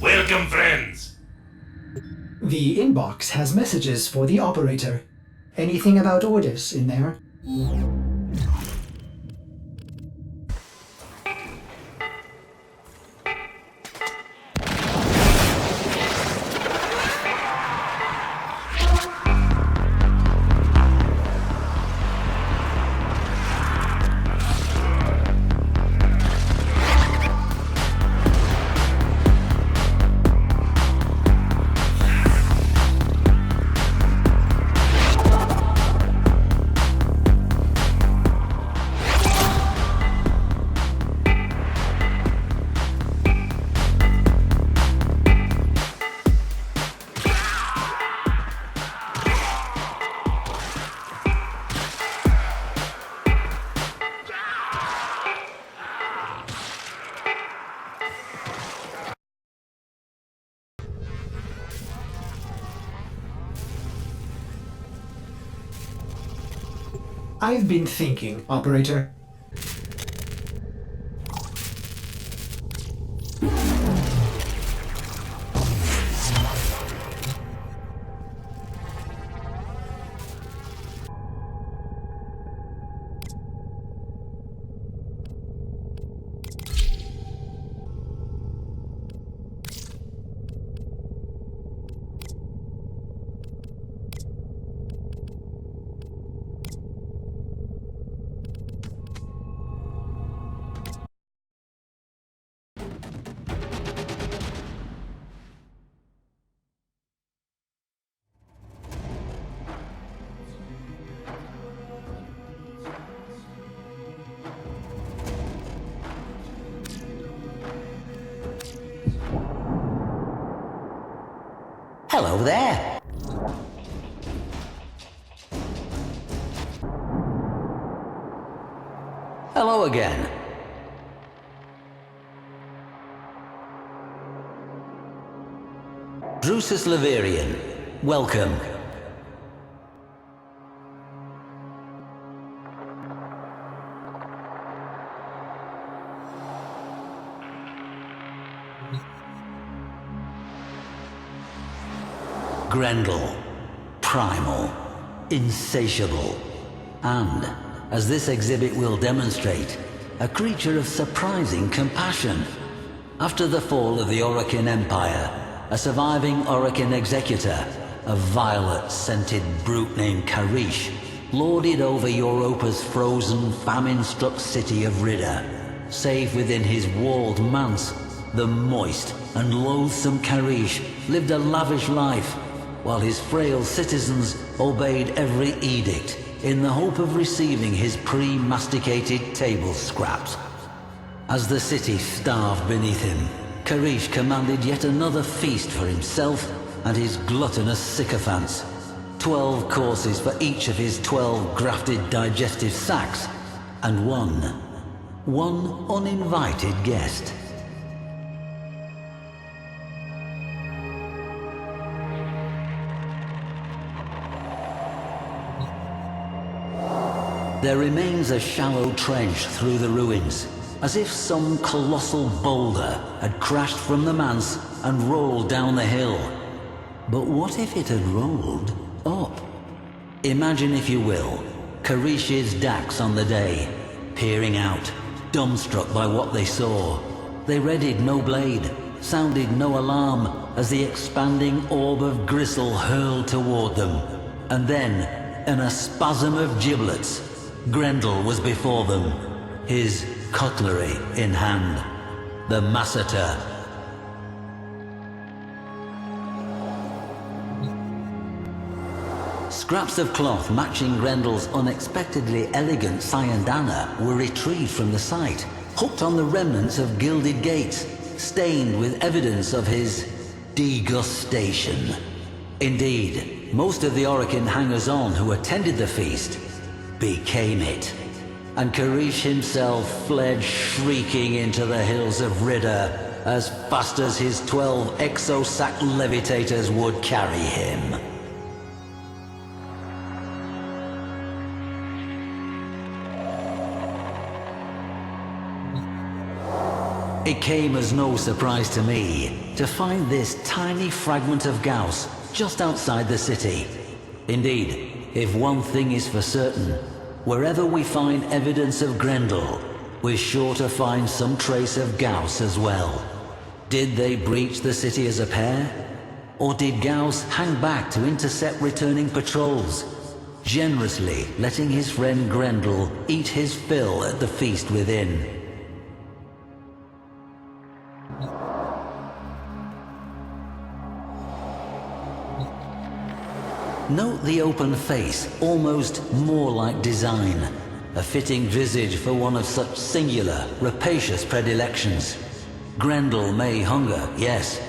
Welcome, friends. The inbox has messages for the operator. Anything about orders in there? I've been thinking, operator. Hello there. Hello again. Drusus Leverian, welcome. Grendel, primal, insatiable, and, as this exhibit will demonstrate, a creature of surprising compassion. After the fall of the Orokin Empire, a surviving Orokin executor, a violet-scented brute named Karish, lorded over Europa's frozen, famine-struck city of Ridda. Save within his walled manse, the moist and loathsome Karish lived a lavish life, while his frail citizens obeyed every edict in the hope of receiving his pre-masticated table scraps. As the city starved beneath him, Karish commanded yet another feast for himself and his gluttonous sycophants. 12 courses for each of his 12 grafted digestive sacs, and one uninvited guest. There remains a shallow trench through the ruins, as if some colossal boulder had crashed from the manse and rolled down the hill. But what if it had rolled up? Imagine, if you will, Karish's Dax on the day, peering out, dumbstruck by what they saw. They readied no blade, sounded no alarm, as the expanding orb of gristle hurled toward them. And then, in a spasm of giblets, Grendel was before them, his cutlery in hand, the masseter. Scraps of cloth matching Grendel's unexpectedly elegant sayandana were retrieved from the site, hooked on the remnants of gilded gates, stained with evidence of his degustation. Indeed, most of the Orokin hangers-on who attended the feast became it, and Karish himself fled shrieking into the hills of Ridda as fast as his 12 exosac levitators would carry him. It came as no surprise to me to find this tiny fragment of Gauss just outside the city. Indeed, if one thing is for certain, wherever we find evidence of Grendel, we're sure to find some trace of Gauss as well. Did they breach the city as a pair? Or did Gauss hang back to intercept returning patrols, generously letting his friend Grendel eat his fill at the feast within? Note the open face, almost more like design. A fitting visage for one of such singular, rapacious predilections. Grendel may hunger, yes,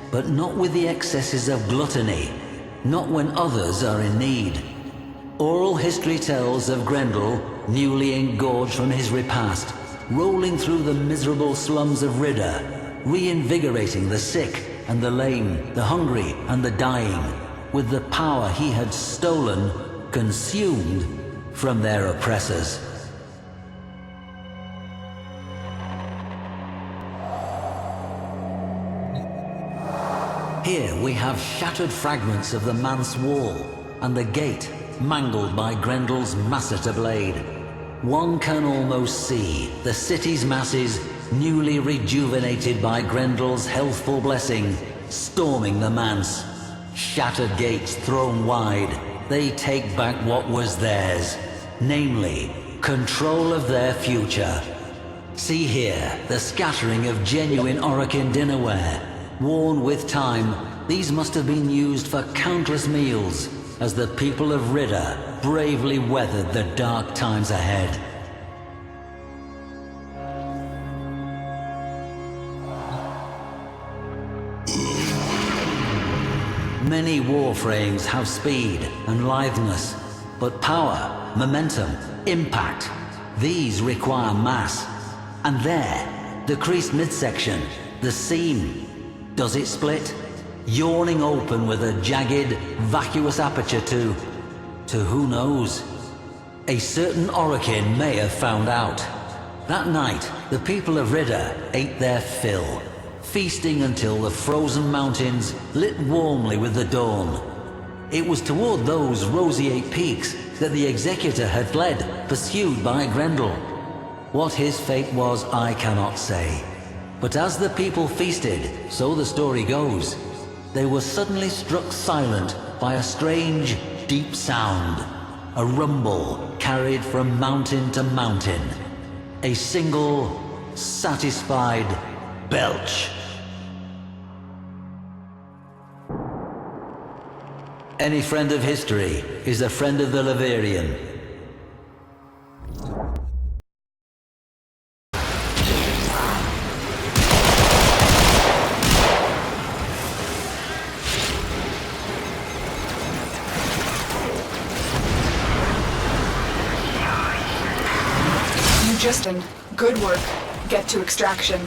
but not with the excesses of gluttony, not when others are in need. Oral history tells of Grendel, newly engorged from his repast, rolling through the miserable slums of Ridda, reinvigorating the sick and the lame, the hungry and the dying, with the power he had stolen, consumed, from their oppressors. Here we have shattered fragments of the manse wall, and the gate mangled by Grendel's masseter blade. One can almost see the city's masses, newly rejuvenated by Grendel's healthful blessing, storming the manse. Shattered gates thrown wide, they take back what was theirs, namely, control of their future. See here the scattering of genuine Orokin dinnerware. Worn with time, these must have been used for countless meals, as the people of Ridda bravely weathered the dark times ahead. Many Warframes have speed and litheness, but power, momentum, impact, these require mass. And there, the creased midsection, the seam, does it split? Yawning open with a jagged, vacuous aperture to who knows? A certain Orokin may have found out. That night, the people of Ridda ate their fill, feasting until the frozen mountains lit warmly with the dawn. It was toward those roseate peaks that the Executor had fled, pursued by Grendel. What his fate was, I cannot say. But as the people feasted, so the story goes, they were suddenly struck silent by a strange, deep sound. A rumble carried from mountain to mountain. A single, satisfied belch. Any friend of history is a friend of the Laverian. Justin, good work. Get to extraction.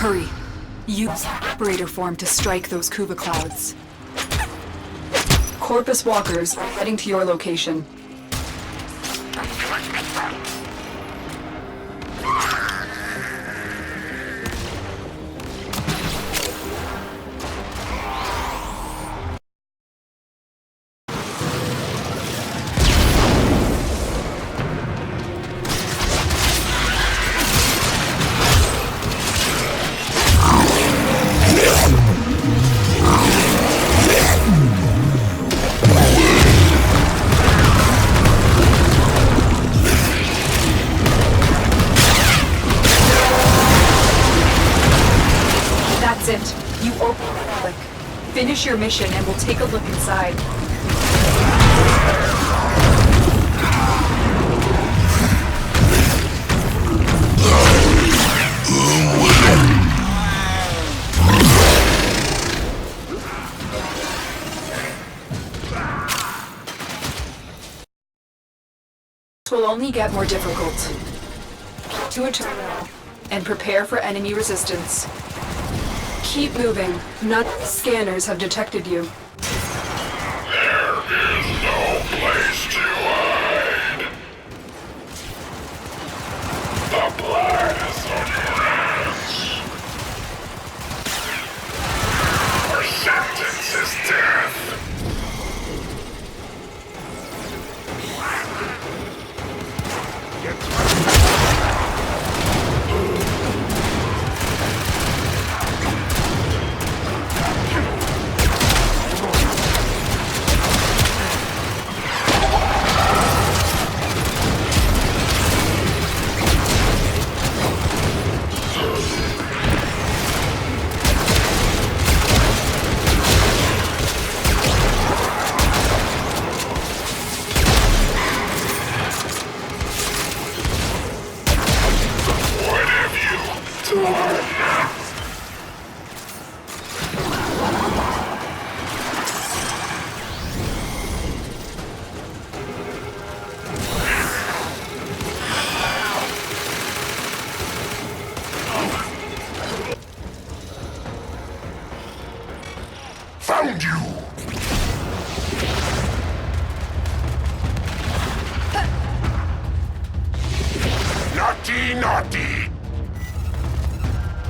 Hurry. Use operator form to strike those Kuva clouds. Corpus walkers are heading to your location. or click. Finish your mission and we'll take a look inside. It will only get more difficult. To a terminal and prepare for enemy resistance. Keep moving. None of the scanners have detected you. There is no place to hide. The blood is on your hands. Our sentence is death. What have you done?